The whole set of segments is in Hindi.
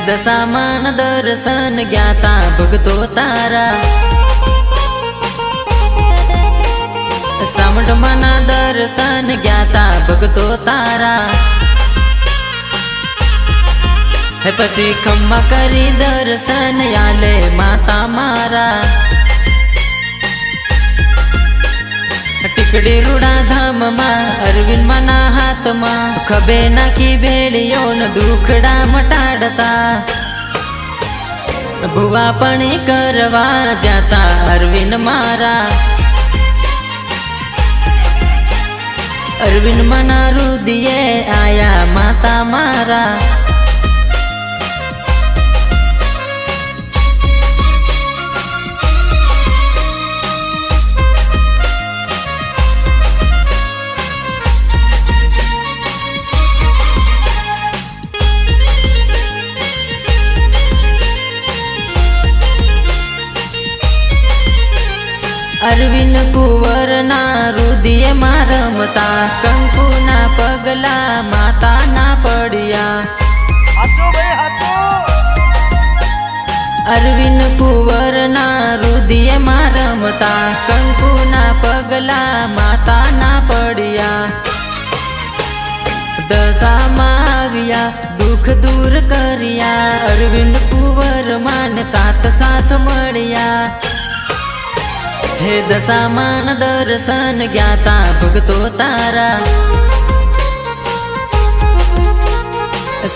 दशामान दर्शन ज्ञाता भगतो तारा। सामट मना दर्शन ज्ञाता भगतो तारा। हे पसी खम्मा करी दर्शन याले माता मारा। टिकड़ी रूड़ा धाम मा अरविंद मना हाथ मा खबे नाखी भेड़ियो न दुखड़ा मटाड़ता। भुआ पणी करवा जाता अरविंद मारा। अरविंद मना रुदिये आया माता मारा। अरविंद कुंवर ना रुदिये मारमता। कंकु ना पगला माता ना पड़िया। अरविंद कुंवर ना रुदिये मारमता। कंकु ना पगला माता ना पड़िया। दशा माविया दुख दूर करिया। अरविंद कुंवर मान साथ साथ मड़िया। हे दशामान दर्शन ज्ञाता भगतो तारा।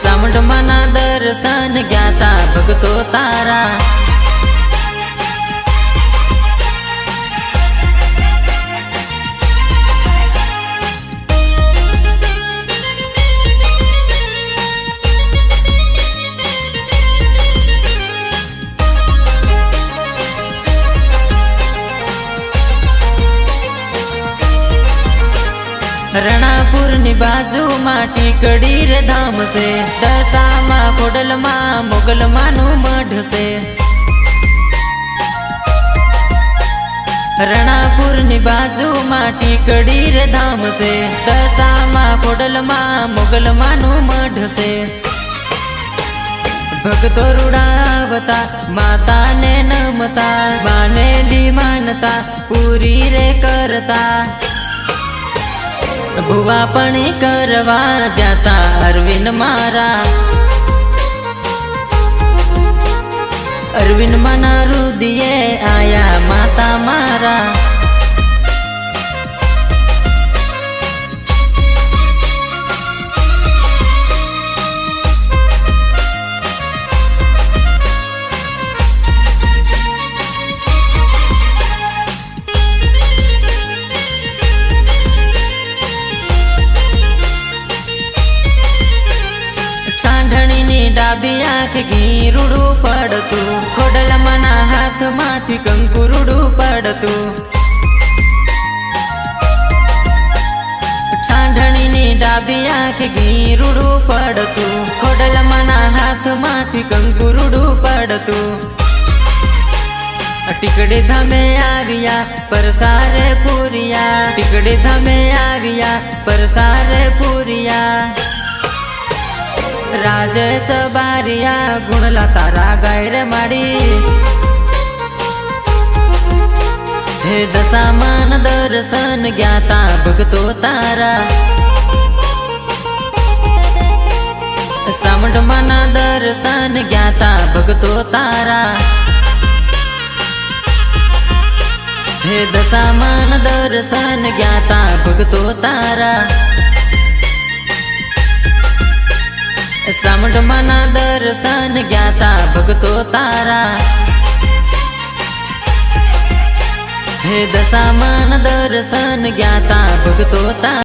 सामट मना दर्शन ज्ञाता भगतो तारा। रणापुर नी बाजू मा टिकड़ी रे धाम से। दशा मा खोडल मा मोगल मानु मढ़ से। रणापुर नी बाजू मा टिकड़ी रे धाम से। दशा मा खोडल मा मोगल मानु मढ़ से। भगतो रुड़ावता माता ने नमता। माने ली मानता पूरी रे करता। भुआ पणी करवा जाता अरविंद मारा। अरविंद मना रुदिये आया माता मारा। डाबी आँख घी रुड़ू पड़तू। खोडल मना हाथ माथी कंकु रुड़ू पड़तू। छांढणी नी डाबी आँख घी रुड़ू पड़तू। खोडल मना हाथ माथी कंकु रुड़ू पड़तू। टिकड़ी धमे आविया परसारे पूरिया। टिकड़ी धमे आविया परसारे पूरिया। राजेश बारिया गुणला तारा गैर माड़ी। हे दशामान दर्शन ज्ञाता भगतो तारा। सामट मना दर्शन ज्ञाता भगतो तारा। हे दशामान दर्शन ज्ञाता भगतो तारा। सामट मना दर्शन ज्ञाता भगतो तारा। हे दशामान दर्शन ज्ञाता भगतो तारा।